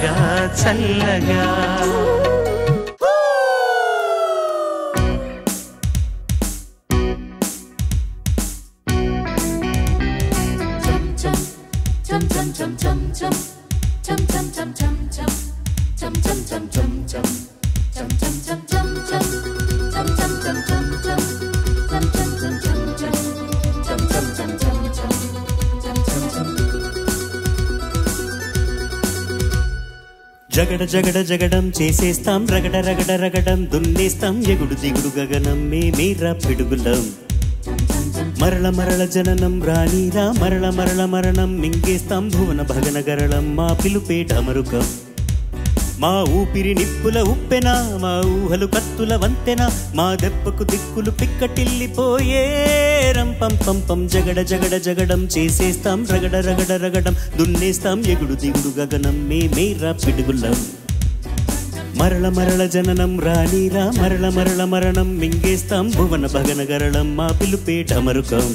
చల్లగా చల్లగా జగడ జగడ జగడం చేసేస్తాం రగడ రగడ రగడం దున్నేస్తాం ఎగుడు దిగుడు గగనం మేమేరా పిడుగులం మరల మరల జననం రాణీరా మరల మరల మరణం మింగేస్తాం భువన భగన గరళం మా పిలుపేట అమరుకం మా ఊపిరి నిప్పుల ఉప్పెన మా ఊహలు కత్తుల వంతెన మా దెబ్బకు దిక్కులు పిక్కటిల్లిపోయే రంపం పంపం జగడ జగడ జగడం చేసేస్తాం రగడ రగడ రగడం దున్నేస్తాం ఎగుడు దిగుడు గగనం మేమేరా పిడుగులం మరల మరల జననం రాణీరా మరల మరల మరణం మింగేస్తాం భువన భగన గరళం మా పిలుపేట అమరుకం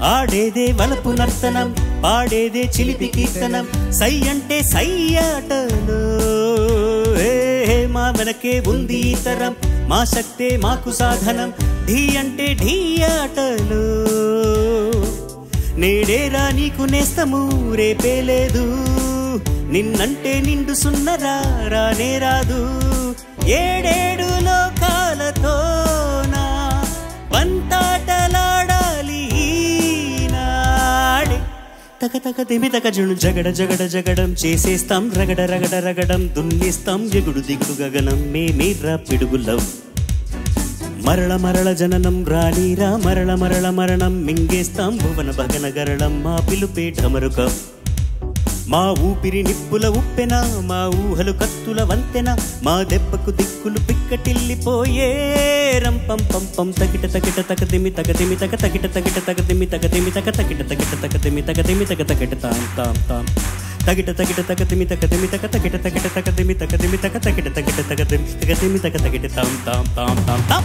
ఆడేదే వలపు నర్తనం పాడేదే చిలిపి కీర్తనం సై అంటే సై ఆటలో మా వెనకే ఉంది ఈ తరం మా శక్తే మాకు సాధనం ఢీ అంటే ఢీ ఆటలో నేడేరా నీకు నేస్తము రేపే లేదు నిన్నంటే నిండు సున్నరా రానే రాదు ఏడేడు లోకాలతో నా పంతాటలాడాలి తక తక దిమి తక జును జగడ జగడ జగడం చేసేస్తాం రగడ రగడ రగడం దున్నేస్తాం ఎగుడు దిగుడు గగనం మేమేరా పిడుగులం మరల మరల జననం రాణీరా మరల మరల మరణం మింగేస్తాం భువన భగన గరళం మా పిలుపేట అమరుకం మా ఊపిరి నిప్పుల ఉప్పెన మా ఊహలు కత్తుల వంతెన మా దెబ్బకు దిక్కులు పిక్కటిల్లిపోయే రంపం పంపం తగిట తగిట తగదిమి తగదిమి తగ తగిట తగిట తగదిమి తగదిమి తగ తగిట తగిట తగదిమి తగదిమి తగ తగిట తాం తాం తాం తగిట తగిట తగదిమి తగదిమి తగ తగిట తగిట తగదిమి తగదిమి తగ తగిట తగిట తగదిమి తగదిమి తగ తగిట తాం తాం తాం తాం తాం